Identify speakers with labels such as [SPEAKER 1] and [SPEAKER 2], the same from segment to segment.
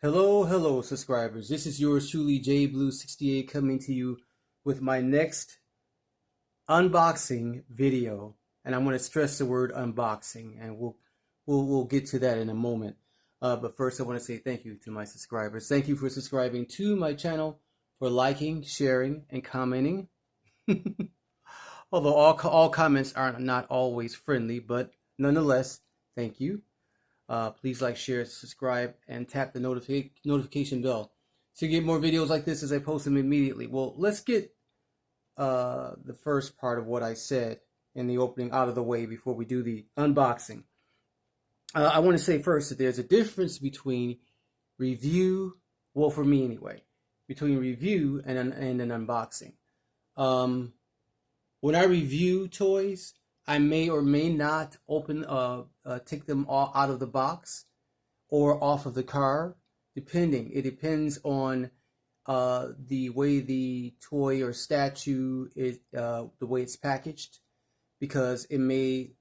[SPEAKER 1] Hello, subscribers. This is yours truly, JBlue68, coming to you with my next unboxing video, and I'm going to stress the word unboxing, and we'll get to that in a moment. But first, I want to say thank you to my subscribers. Thank you for subscribing to my channel, for liking, sharing, and commenting. Although all comments are not always friendly, but nonetheless, thank you. Please like, share, subscribe, and tap the notification bell to get more videos like this as I post them immediately. Well, let's get the first part of what I said in the opening out of the way before we do the unboxing. I want to say first that there's a difference between review, well, for me anyway, between review and an unboxing. When I review toys, I may or may not take them all out of the box or off of the car, depending. It depends on the way the toy or statue is, the way it's packaged, because it may,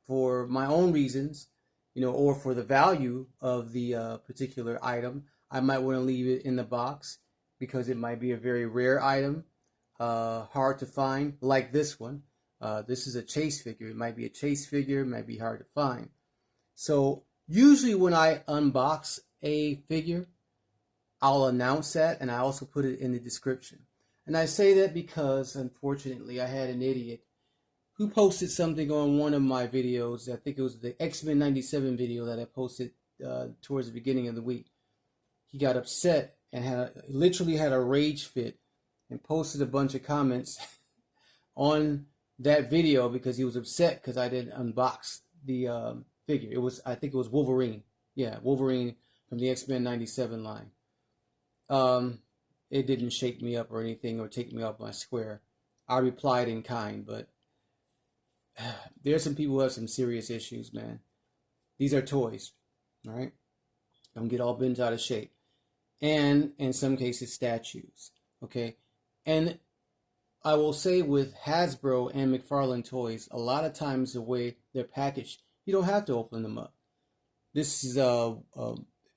[SPEAKER 1] for my own reasons, or for the value of the particular item, I might want to leave it in the box because it might be a very rare item, hard to find, like this one. This is a chase figure. It might be a chase figure, it might be hard to find. So usually when I unbox a figure, I'll announce that, and I also put it in the description. And I say that because, unfortunately, I had an idiot who posted something on one of my videos. I think it was the X-Men 97 video that I posted towards the beginning of the week. He got upset and literally had a rage fit and posted a bunch of comments on that video because he was upset because I didn't unbox the figure. I think it was Wolverine. Yeah, Wolverine from the X-Men 97 line. It didn't shake me up or anything or take me off my square. I replied in kind, but there's some people who have some serious issues, man. These are toys, all right? Don't get all bent out of shape. And in some cases, statues, okay? And I will say with Hasbro and McFarlane toys, a lot of times the way they're packaged, you don't have to open them up. This is a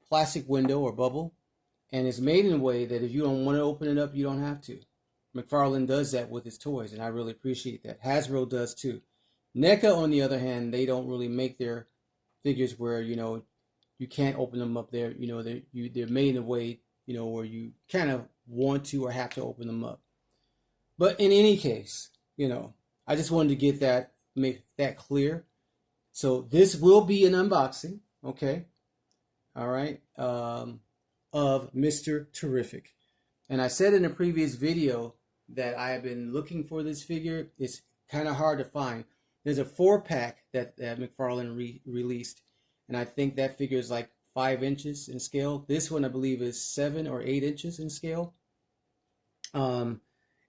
[SPEAKER 1] plastic window or bubble, and it's made in a way that if you don't want to open it up, you don't have to. McFarlane does that with his toys, and I really appreciate that. Hasbro does too. NECA, on the other hand, they don't really make their figures where, you can't open them up there. They're made in a way, where you kind of want to or have to open them up. But in any case, I just wanted to make that clear. So this will be an unboxing, okay? All right, of Mr. Terrific. And I said in a previous video that I have been looking for this figure. It's kind of hard to find. There's a 4-pack that McFarlane released, and I think that figure is like 5 inches in scale. This one, I believe, is 7 or 8 inches in scale.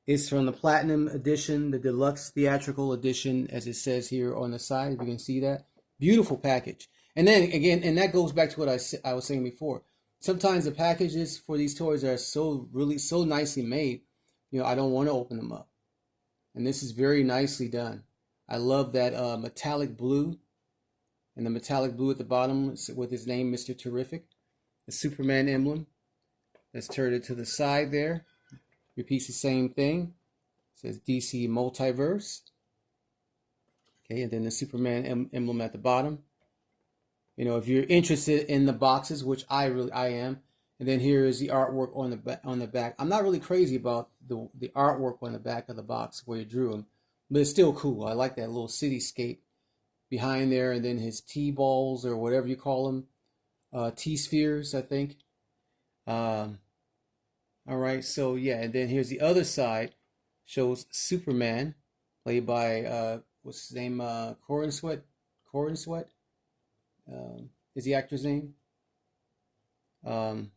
[SPEAKER 1] It's from the Platinum Edition, the Deluxe Theatrical Edition, as it says here on the side. If you can see that. Beautiful package. And then, again, and that goes back to what I was saying before. Sometimes the packages for these toys are so nicely made, I don't want to open them up. And this is very nicely done. I love that metallic blue, and the metallic blue at the bottom with his name, Mr. Terrific. The Superman emblem that's turned to the side there. Repeats the same thing. It says DC Multiverse. Okay, and then the Superman emblem at the bottom. If you're interested in the boxes, which I am, and then here is the artwork on the back. I'm not really crazy about the artwork on the back of the box where you drew them, but it's still cool. I like that little cityscape behind there, and then his T-balls or whatever you call them, T-spheres, I think. All right, so yeah, and then here's the other side, shows Superman, played by what's his name, Corenswet is the actor's name. And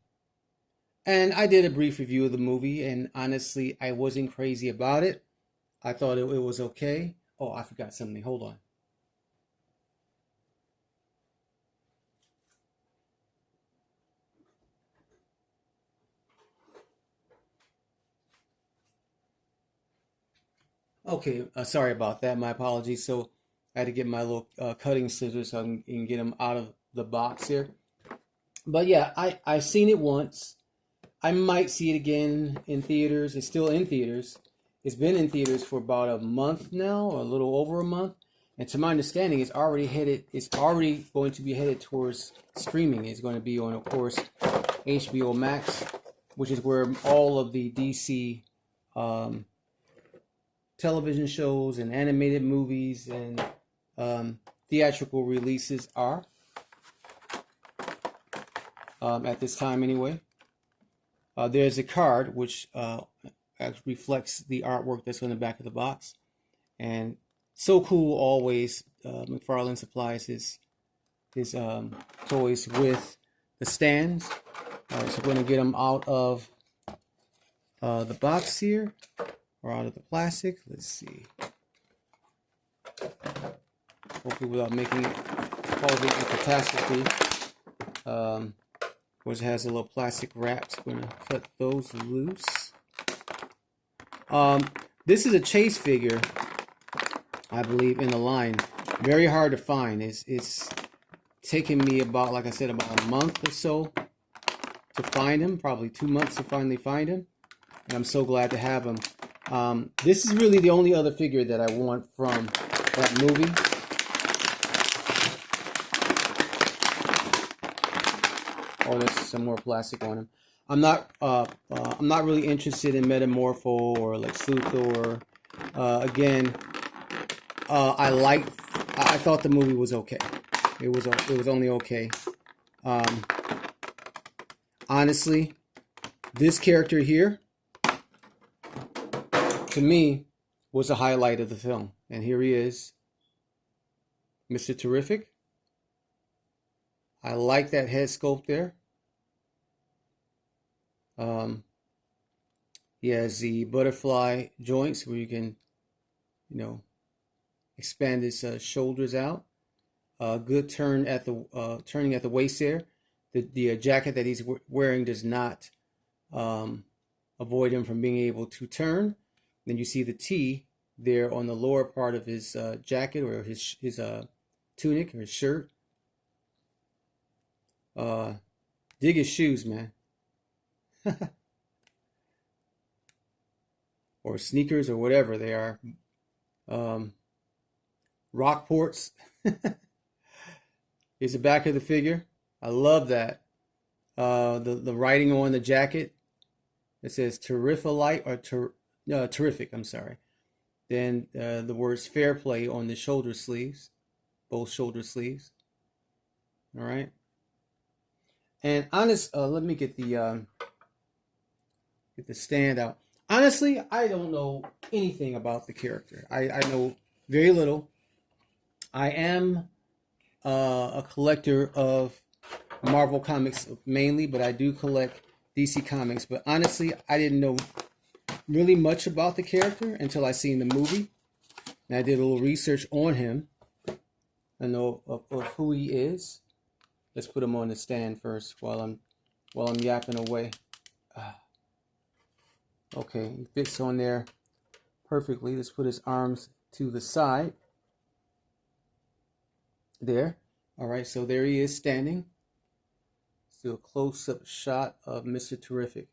[SPEAKER 1] I did a brief review of the movie, and honestly, I wasn't crazy about it. I thought it was okay. Oh, I forgot something. Hold on. Okay, sorry about that. My apologies. So I had to get my little cutting scissors so I can get them out of the box here. But yeah, I've seen it once. I might see it again in theaters. It's still in theaters. It's been in theaters for about a month now, or a little over a month. And to my understanding, it's already headed. It's already going to be headed towards streaming. It's going to be on, of course, HBO Max, which is where all of the DC um, television shows and animated movies and theatrical releases are at this time, anyway. There's a card which reflects the artwork that's on the back of the box, and so cool. Always, McFarlane supplies his toys with the stands. All right, so we're going to get them out of the box here, or out of the plastic. Let's see. Hopefully, without making it causing a catastrophe. Of course, it has a little plastic wrap. So we're going to cut those loose. This is a chase figure, I believe, in the line. Very hard to find. It's taken me about, like I said, about a month or so to find him. Probably 2 months to finally find him. And I'm so glad to have him. This is really the only other figure that I want from that movie. Oh, there's some more plastic on him. I'm not really interested in Metamorpho or Lex Luthor. Again, I thought the movie was okay. It was only okay. Honestly, this character here, to me, was the highlight of the film. And here he is, Mr. Terrific. I like that head sculpt there. He has the butterfly joints where you can, expand his shoulders out. Good turn at the turning at the waist there. The jacket that he's wearing does not avoid him from being able to turn. Then you see the T there on the lower part of his jacket, or his tunic or his shirt. Dig his shoes, man. Or sneakers, or whatever they are. Rockports. Here's the back of the figure. I love that. The writing on the jacket. It says Terrific, or Terrific, I'm sorry. Then the words Fair Play on the shoulder sleeves. Both shoulder sleeves. All right. And let me get the stand out. Honestly, I don't know anything about the character. I know very little. I am a collector of Marvel comics mainly, but I do collect DC comics. But honestly, I didn't know really much about the character until I seen the movie. And I did a little research on him. I know of who he is. Let's put him on the stand first while I'm yapping away. Okay, he fits on there perfectly. Let's put his arms to the side. There. All right, so there he is standing. Let's do a close-up shot of Mr. Terrific.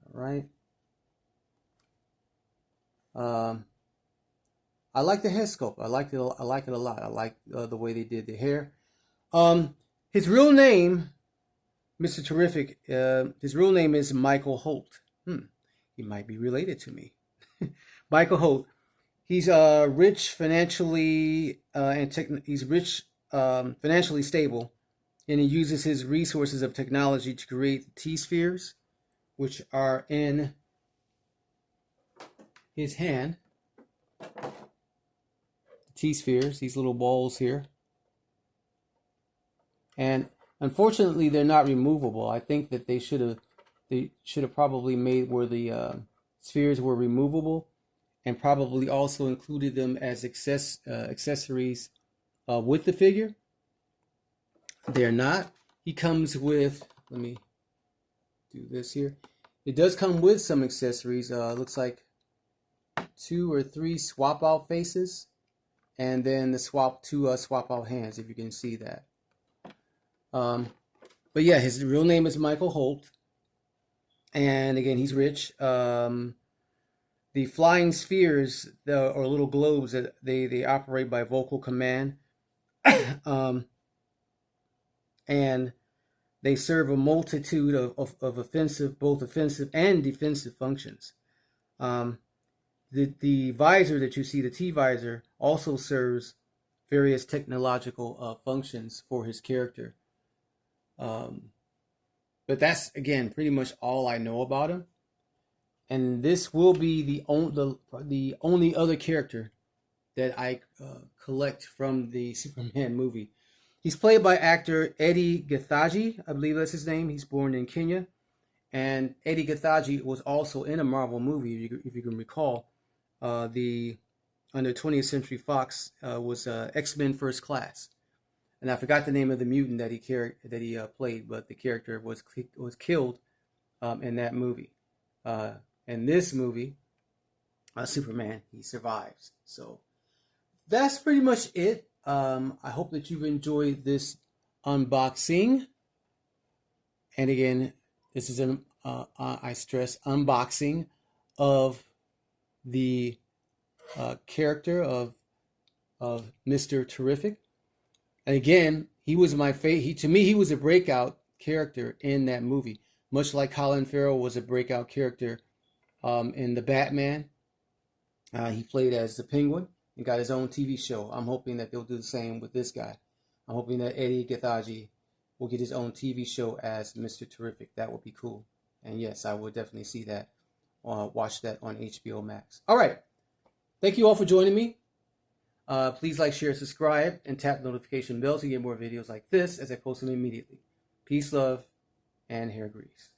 [SPEAKER 1] All right. I like the head sculpt. I like it a lot. I like the way they did the hair. His real name, Mr. Terrific, his real name is Michael Holt. He might be related to me. Michael Holt. He's rich financially, he's rich, financially stable, and he uses his resources of technology to create the T-spheres, which are in his hand. The T-spheres, these little balls here. And unfortunately, they're not removable. I think that they should have probably made where the spheres were removable, and probably also included them as accessories with the figure. They're not. He comes with, let me do this here. It does come with some accessories. Looks like 2 or 3 swap out faces, and then the swap out hands, if you can see that. But yeah, his real name is Michael Holt, and again, he's rich. The flying spheres, or little globes, that they operate by vocal command, um, and they serve a multitude of offensive, both offensive and defensive functions. Um, the visor that you see, the T visor, also serves various technological functions for his character. Um, but that's again pretty much all I know about him. And this will be the only other character that I collect from the Superman movie. He's played by actor Eddie Githaji, I believe that's his name. He's born in Kenya, and Eddie Githaji was also in a Marvel movie, if you can recall. The under 20th Century Fox was X-Men First Class, and I forgot the name of the mutant that he played, but the character was killed in that movie. In this movie, Superman, he survives. So that's pretty much it. I hope that you've enjoyed this unboxing. And again, this is an I stress unboxing of the character of Mr. Terrific. And again, he was my favorite. To me, he was a breakout character in that movie, much like Colin Farrell was a breakout character in the Batman. He played as the Penguin and got his own TV show. I'm hoping that they'll do the same with this guy. I'm hoping that Eddie Githaji will get his own TV show as Mr. Terrific. That would be cool. And yes, I would definitely see that. Watch that on HBO Max. All right. Thank you all for joining me. Please like, share, subscribe, and tap the notification bell to get more videos like this as I post them immediately. Peace, love, and hair grease.